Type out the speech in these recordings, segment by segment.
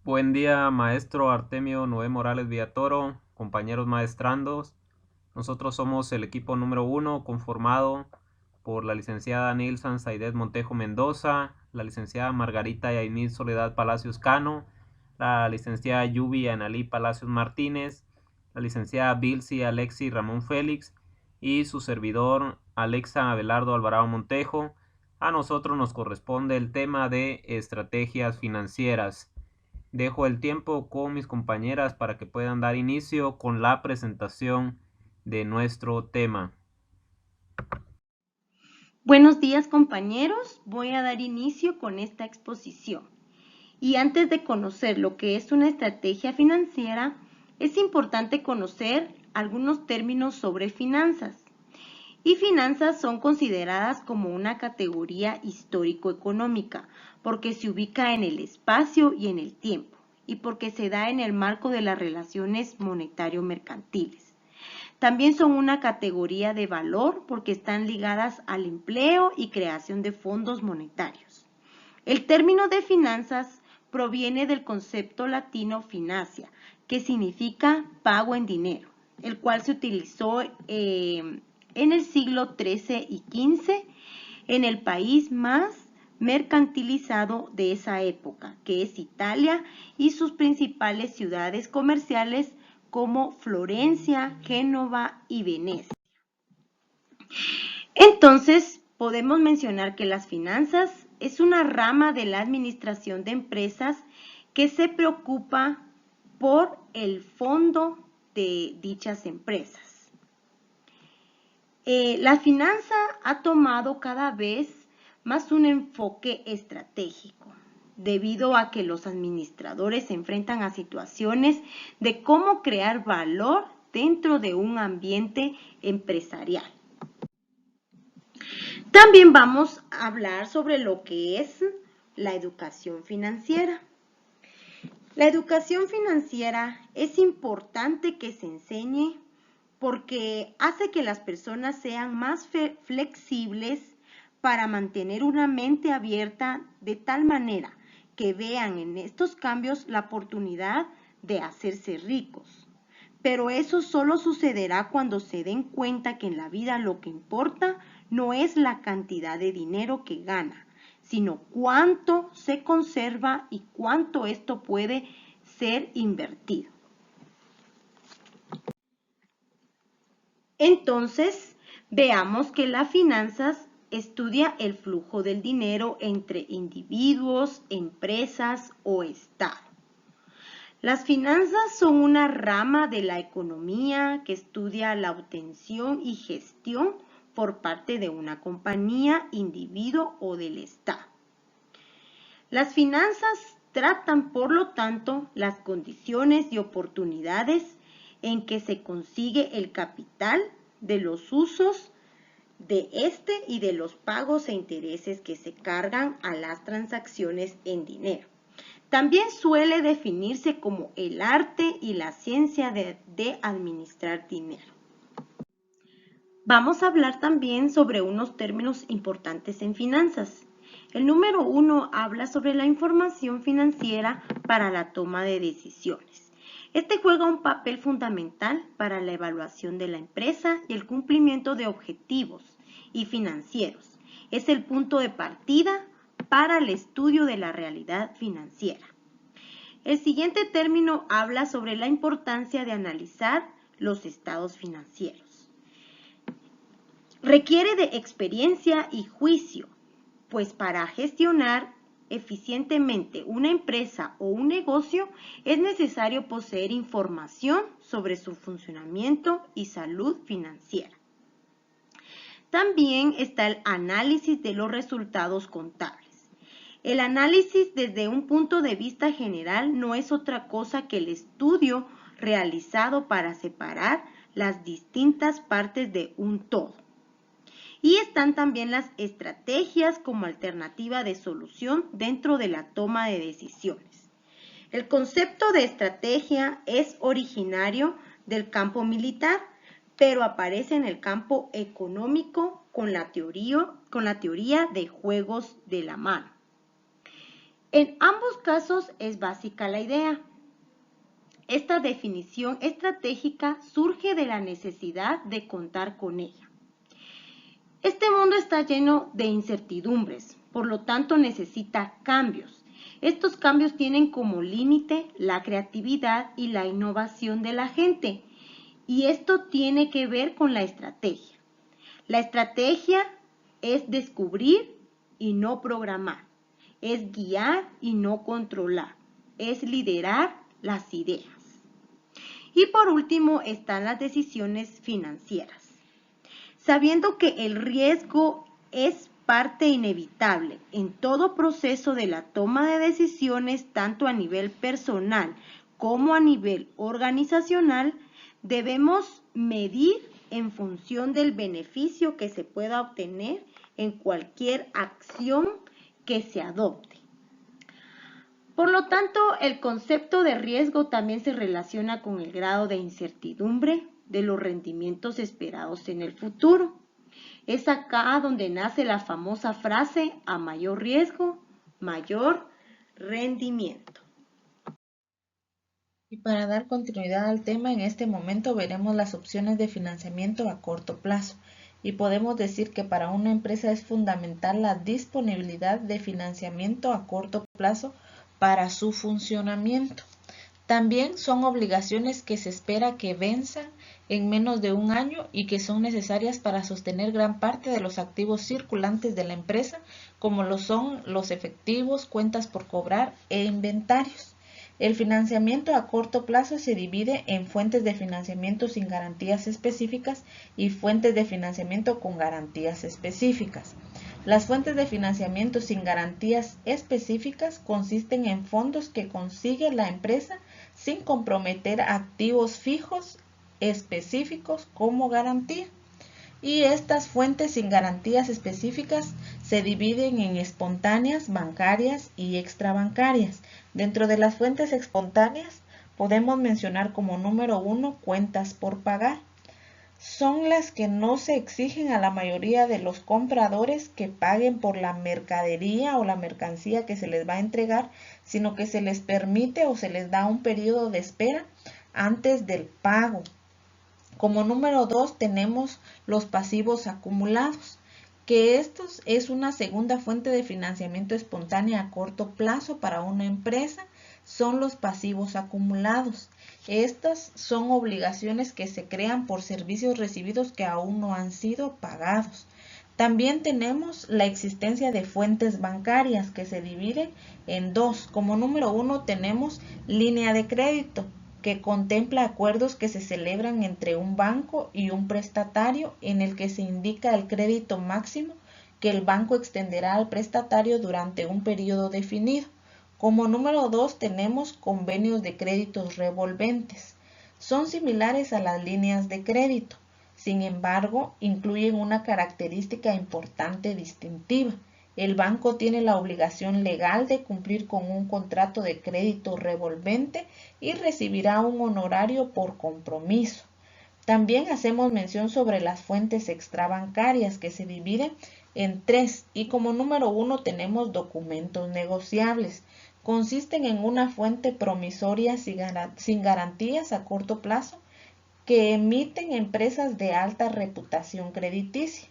Buen día, maestro Artemio Noé Morales Villatoro, compañeros maestrandos. Nosotros somos el equipo número 1 conformado por la licenciada Nilsan Saidet Montejo Mendoza, la licenciada Margarita Yainil Soledad Palacios Cano, la licenciada Yubi Analí Palacios Martínez, la licenciada Bilsi Alexi Ramón Félix y su servidor Alexa Abelardo Alvarado Montejo. A nosotros nos corresponde el tema de estrategias financieras. Dejo el tiempo con mis compañeras para que puedan dar inicio con la presentación de nuestro tema. Buenos días, compañeros. Voy a dar inicio con esta exposición. Y antes de conocer lo que es una estrategia financiera, es importante conocer algunos términos sobre finanzas. Y finanzas son consideradas como una categoría histórico-económica porque se ubica en el espacio y en el tiempo y porque se da en el marco de las relaciones monetario-mercantiles. También son una categoría de valor porque están ligadas al empleo y creación de fondos monetarios. El término de finanzas proviene del concepto latino financia, que significa pago en dinero, el cual se utilizó en el siglo XIII y XV en el país más mercantilizado de esa época, que es Italia, y sus principales ciudades comerciales como Florencia, Génova y Venecia. Entonces, podemos mencionar que las finanzas es una rama de la administración de empresas que se preocupa por el fondo de dichas empresas. La finanza ha tomado cada vez más un enfoque estratégico, debido a que los administradores se enfrentan a situaciones de cómo crear valor dentro de un ambiente empresarial. También vamos a hablar sobre lo que es la educación financiera. La educación financiera es importante que se enseñe porque hace que las personas sean más flexibles para mantener una mente abierta de tal manera que vean en estos cambios la oportunidad de hacerse ricos. Pero eso solo sucederá cuando se den cuenta que en la vida lo que importa no es la cantidad de dinero que gana, sino cuánto se conserva y cuánto esto puede ser invertido. Entonces, veamos que las finanzas estudia el flujo del dinero entre individuos, empresas o Estado. Las finanzas son una rama de la economía que estudia la obtención y gestión por parte de una compañía, individuo o del Estado. Las finanzas tratan, por lo tanto, las condiciones y oportunidades en que se consigue el capital, de los usos de este y de los pagos e intereses que se cargan a las transacciones en dinero. También suele definirse como el arte y la ciencia de administrar dinero. Vamos a hablar también sobre unos términos importantes en finanzas. El número 1 habla sobre la información financiera para la toma de decisiones. Este juega un papel fundamental para la evaluación de la empresa y el cumplimiento de objetivos y financieros. Es el punto de partida para el estudio de la realidad financiera. El siguiente término habla sobre la importancia de analizar los estados financieros. Requiere de experiencia y juicio, pues para gestionar eficientemente una empresa o un negocio es necesario poseer información sobre su funcionamiento y salud financiera. También está el análisis de los resultados contables. El análisis desde un punto de vista general no es otra cosa que el estudio realizado para separar las distintas partes de un todo. Y están también las estrategias como alternativa de solución dentro de la toma de decisiones. El concepto de estrategia es originario del campo militar, pero aparece en el campo económico con la teoría de juegos de la mano. En ambos casos es básica la idea. Esta definición estratégica surge de la necesidad de contar con ella. Este mundo está lleno de incertidumbres, por lo tanto necesita cambios. Estos cambios tienen como límite la creatividad y la innovación de la gente, y esto tiene que ver con la estrategia. La estrategia es descubrir y no programar, es guiar y no controlar, es liderar las ideas. Y por último están las decisiones financieras. Sabiendo que el riesgo es parte inevitable en todo proceso de la toma de decisiones, tanto a nivel personal como a nivel organizacional, debemos medir en función del beneficio que se pueda obtener en cualquier acción que se adopte. Por lo tanto, el concepto de riesgo también se relaciona con el grado de incertidumbre de los rendimientos esperados en el futuro. Es acá donde nace la famosa frase: a mayor riesgo, mayor rendimiento. Y para dar continuidad al tema, en este momento veremos las opciones de financiamiento a corto plazo. Y podemos decir que para una empresa es fundamental la disponibilidad de financiamiento a corto plazo para su funcionamiento. También son obligaciones que se espera que venzan en menos de un año y que son necesarias para sostener gran parte de los activos circulantes de la empresa, como lo son los efectivos, cuentas por cobrar e inventarios. El financiamiento a corto plazo se divide en fuentes de financiamiento sin garantías específicas y fuentes de financiamiento con garantías específicas. Las fuentes de financiamiento sin garantías específicas consisten en fondos que consigue la empresa sin comprometer activos fijos específicos como garantía. Y estas fuentes sin garantías específicas se dividen en espontáneas, bancarias y extrabancarias. Dentro de las fuentes espontáneas podemos mencionar como número 1 cuentas por pagar. Son las que no se exigen a la mayoría de los compradores que paguen por la mercadería o la mercancía que se les va a entregar, sino que se les permite o se les da un periodo de espera antes del pago. Como número 2 tenemos los pasivos acumulados, que estos es una segunda fuente de financiamiento espontánea a corto plazo para una empresa. Son los pasivos acumulados. Estas son obligaciones que se crean por servicios recibidos que aún no han sido pagados. También tenemos la existencia de fuentes bancarias que se dividen en dos. Como número 1 tenemos línea de crédito, que contempla acuerdos que se celebran entre un banco y un prestatario en el que se indica el crédito máximo que el banco extenderá al prestatario durante un periodo definido. Como número 2 tenemos convenios de créditos revolventes. Son similares a las líneas de crédito, sin embargo, incluyen una característica importante distintiva. El banco tiene la obligación legal de cumplir con un contrato de crédito revolvente y recibirá un honorario por compromiso. También hacemos mención sobre las fuentes extrabancarias que se dividen en 3 y como número 1 tenemos documentos negociables. Consisten en una fuente promisoria sin garantías a corto plazo que emiten empresas de alta reputación crediticia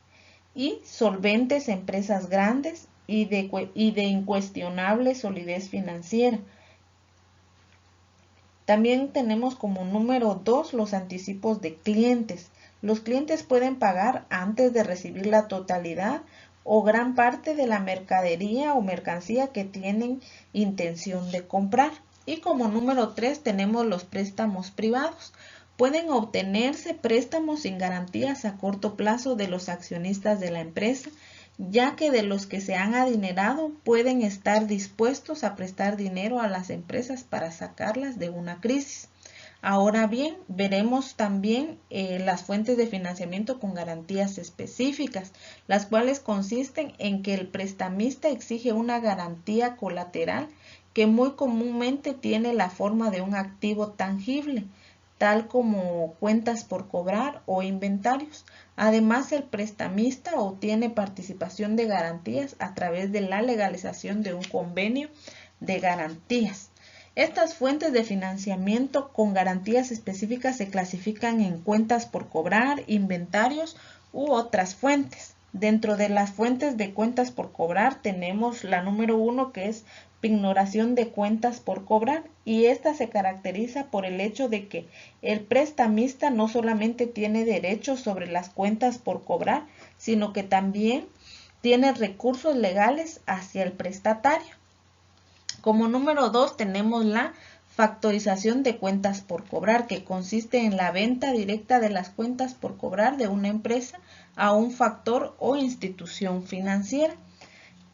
y solventes empresas grandes y de incuestionable solidez financiera. También tenemos como número 2 los anticipos de clientes. Los clientes pueden pagar antes de recibir la totalidad o gran parte de la mercadería o mercancía que tienen intención de comprar. Y como número 3 tenemos los préstamos privados. Pueden obtenerse préstamos sin garantías a corto plazo de los accionistas de la empresa, ya que de los que se han adinerado pueden estar dispuestos a prestar dinero a las empresas para sacarlas de una crisis. Ahora bien, veremos también las fuentes de financiamiento con garantías específicas, las cuales consisten en que el prestamista exige una garantía colateral que muy comúnmente tiene la forma de un activo tangible, tal como cuentas por cobrar o inventarios. Además, el prestamista obtiene participación de garantías a través de la legalización de un convenio de garantías. Estas fuentes de financiamiento con garantías específicas se clasifican en cuentas por cobrar, inventarios u otras fuentes. Dentro de las fuentes de cuentas por cobrar tenemos la número 1, que es pignoración de cuentas por cobrar, y esta se caracteriza por el hecho de que el prestamista no solamente tiene derechos sobre las cuentas por cobrar, sino que también tiene recursos legales hacia el prestatario. Como número 2 tenemos la factorización de cuentas por cobrar, que consiste en la venta directa de las cuentas por cobrar de una empresa a un factor o institución financiera.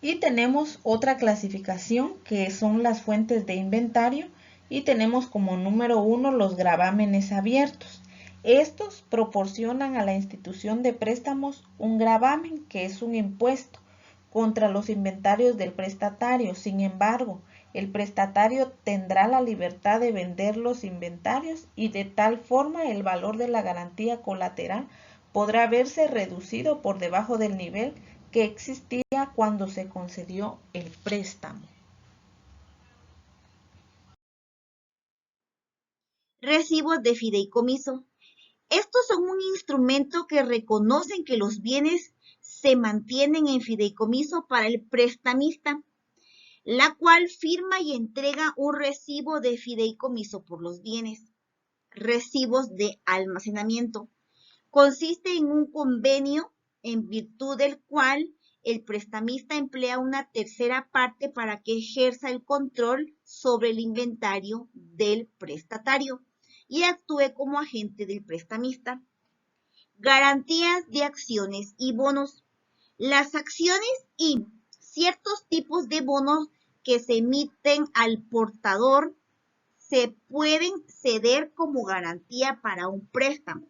Y tenemos otra clasificación que son las fuentes de inventario, y tenemos como número 1 los gravámenes abiertos. Estos proporcionan a la institución de préstamos un gravamen, que es un impuesto, contra los inventarios del prestatario. Sin embargo, el prestatario tendrá la libertad de vender los inventarios, y de tal forma el valor de la garantía colateral podrá verse reducido por debajo del nivel que existía cuando se concedió el préstamo. Recibos de fideicomiso. Estos son un instrumento que reconocen que los bienes se mantienen en fideicomiso para el prestamista, la cual firma y entrega un recibo de fideicomiso por los bienes. Recibos de almacenamiento. Consiste en un convenio en virtud del cual el prestamista emplea una tercera parte para que ejerza el control sobre el inventario del prestatario y actúe como agente del prestamista. Garantías de acciones y bonos. Las acciones y ciertos tipos de bonos que se emiten al portador se pueden ceder como garantía para un préstamo.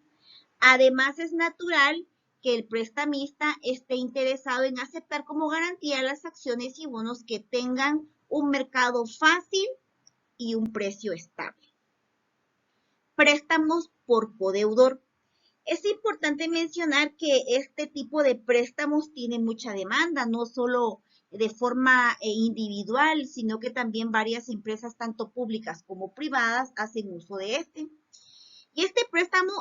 Además, es natural que el prestamista esté interesado en aceptar como garantía las acciones y bonos que tengan un mercado fácil y un precio estable. Préstamos por codeudor. Es importante mencionar que este tipo de préstamos tiene mucha demanda, no solo de forma individual, sino que también varias empresas, tanto públicas como privadas, hacen uso de este. Y este préstamo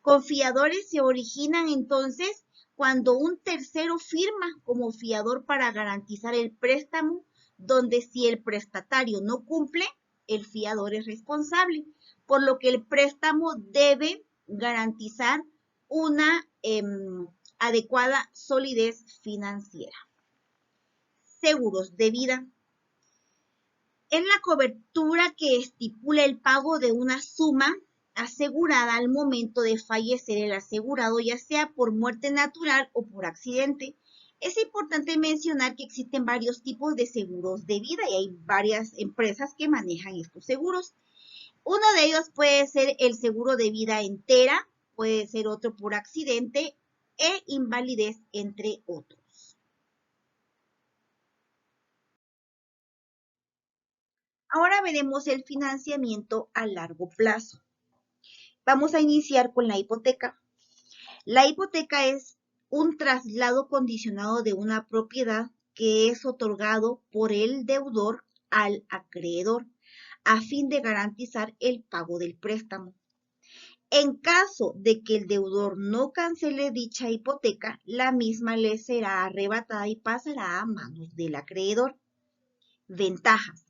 con fiadores se originan entonces cuando un tercero firma como fiador para garantizar el préstamo, donde si el prestatario no cumple, el fiador es responsable, por lo que el préstamo debe garantizar una adecuada solidez financiera. Seguros de vida. Es la cobertura que estipula el pago de una suma asegurada al momento de fallecer el asegurado, ya sea por muerte natural o por accidente. Es importante mencionar que existen varios tipos de seguros de vida y hay varias empresas que manejan estos seguros. Uno de ellos puede ser el seguro de vida entera, puede ser otro por accidente e invalidez, entre otros. Ahora veremos el financiamiento a largo plazo. Vamos a iniciar con la hipoteca. La hipoteca es un traslado condicionado de una propiedad que es otorgado por el deudor al acreedor a fin de garantizar el pago del préstamo. En caso de que el deudor no cancele dicha hipoteca, la misma le será arrebatada y pasará a manos del acreedor. Ventajas.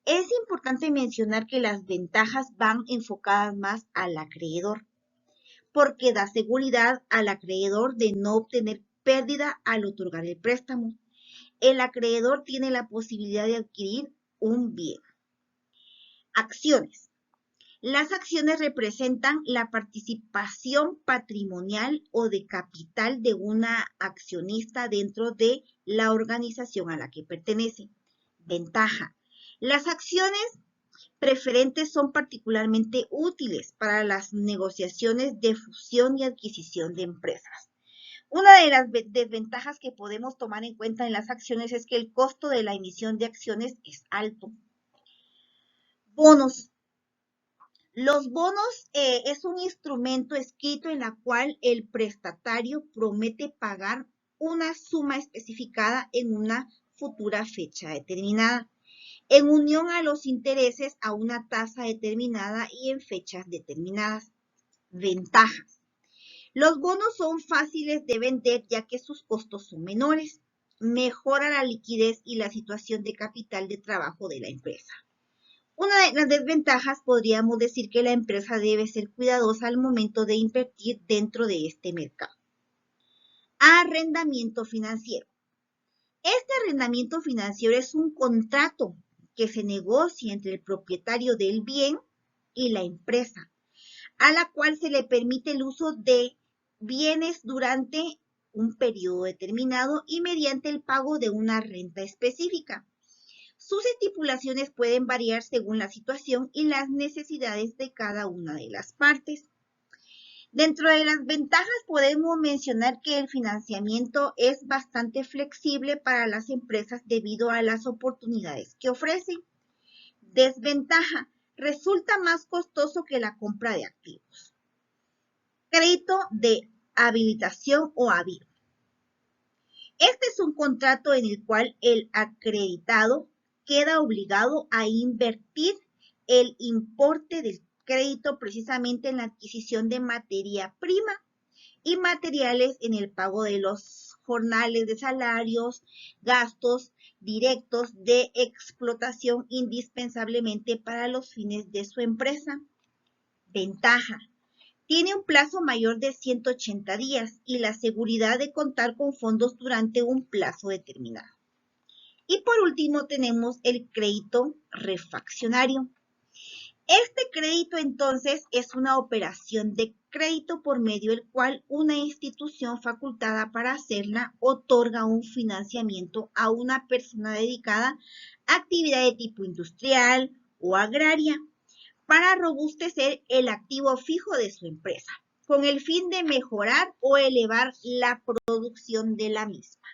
Es importante mencionar que las ventajas van enfocadas más al acreedor, porque da seguridad al acreedor de no obtener pérdida al otorgar el préstamo. El acreedor tiene la posibilidad de adquirir un bien. Acciones. Las acciones representan la participación patrimonial o de capital de una accionista dentro de la organización a la que pertenece. Ventaja. Las acciones preferentes son particularmente útiles para las negociaciones de fusión y adquisición de empresas. Una de las desventajas que podemos tomar en cuenta en las acciones es que el costo de la emisión de acciones es alto. Bonos. Los bonos es un instrumento escrito en la cual el prestatario promete pagar una suma especificada en una futura fecha determinada. en unión a los intereses a una tasa determinada y en fechas determinadas. Ventajas. Los bonos son fáciles de vender ya que sus costos son menores. Mejora la liquidez y la situación de capital de trabajo de la empresa. Una de las desventajas podríamos decir que la empresa debe ser cuidadosa al momento de invertir dentro de este mercado. Arrendamiento financiero. Este arrendamiento financiero es un contrato que se negocia entre el propietario del bien y la empresa, a la cual se le permite el uso de bienes durante un periodo determinado y mediante el pago de una renta específica. Sus estipulaciones pueden variar según la situación y las necesidades de cada una de las partes. Dentro de las ventajas podemos mencionar que el financiamiento es bastante flexible para las empresas debido a las oportunidades que ofrecen. Desventaja, resulta más costoso que la compra de activos. Crédito de habilitación o ABIR. Este es un contrato en el cual el acreditado queda obligado a invertir el importe del crédito precisamente en la adquisición de materia prima y materiales en el pago de los jornales de salarios, gastos directos de explotación indispensablemente para los fines de su empresa. Ventaja. Tiene un plazo mayor de 180 días y la seguridad de contar con fondos durante un plazo determinado. Y por último tenemos el crédito refaccionario. Este crédito entonces es una operación de crédito por medio del cual una institución facultada para hacerla otorga un financiamiento a una persona dedicada a actividad de tipo industrial o agraria para robustecer el activo fijo de su empresa, con el fin de mejorar o elevar la producción de la misma.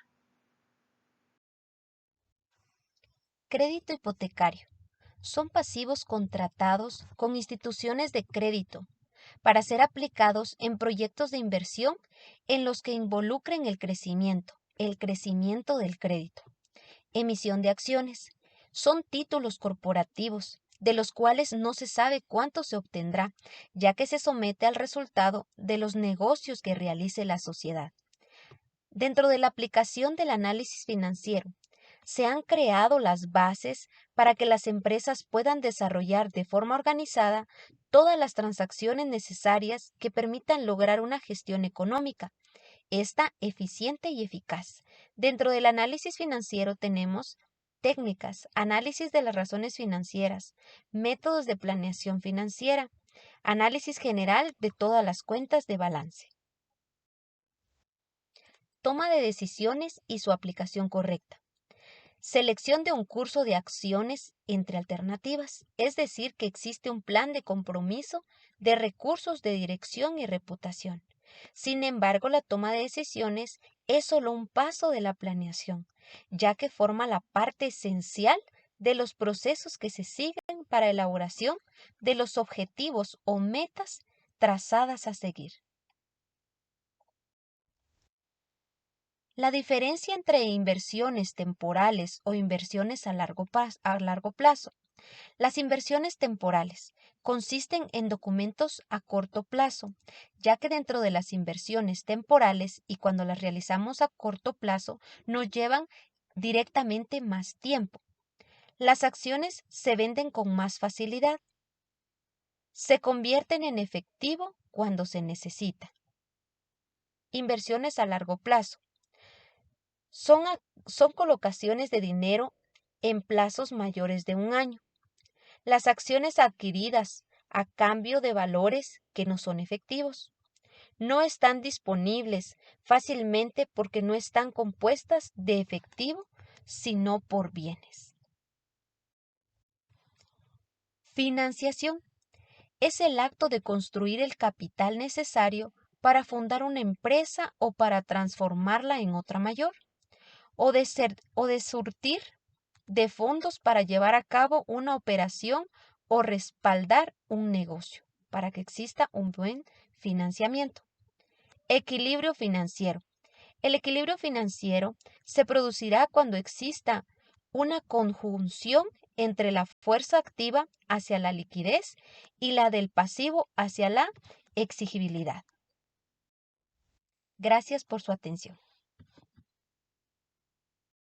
Crédito hipotecario. Son pasivos contratados con instituciones de crédito para ser aplicados en proyectos de inversión en los que involucren el crecimiento del crédito. Emisión de acciones. Son títulos corporativos de los cuales no se sabe cuánto se obtendrá, ya que se somete al resultado de los negocios que realice la sociedad. Dentro de la aplicación del análisis financiero, se han creado las bases para que las empresas puedan desarrollar de forma organizada todas las transacciones necesarias que permitan lograr una gestión económica, esta eficiente y eficaz. Dentro del análisis financiero tenemos técnicas, análisis de las razones financieras, métodos de planeación financiera, análisis general de todas las cuentas de balance. Toma de decisiones y su aplicación correcta. Selección de un curso de acciones entre alternativas, es decir, que existe un plan de compromiso de recursos de dirección y reputación. Sin embargo, la toma de decisiones es solo un paso de la planeación, ya que forma la parte esencial de los procesos que se siguen para elaboración de los objetivos o metas trazadas a seguir. La diferencia entre inversiones temporales o inversiones a largo plazo. Las inversiones temporales consisten en documentos a corto plazo, ya que dentro de las inversiones temporales y cuando las realizamos a corto plazo nos llevan directamente más tiempo. Las acciones se venden con más facilidad. Se convierten en efectivo cuando se necesita. Inversiones a largo plazo. Son colocaciones de dinero en plazos mayores de un año. Las acciones adquiridas a cambio de valores que no son efectivos. No están disponibles fácilmente porque no están compuestas de efectivo, sino por bienes. Financiación. Es el acto de construir el capital necesario para fundar una empresa o para transformarla en otra mayor, o de surtir de fondos para llevar a cabo una operación o respaldar un negocio, para que exista un buen financiamiento. Equilibrio financiero. El equilibrio financiero se producirá cuando exista una conjunción entre la fuerza activa hacia la liquidez y la del pasivo hacia la exigibilidad. Gracias por su atención.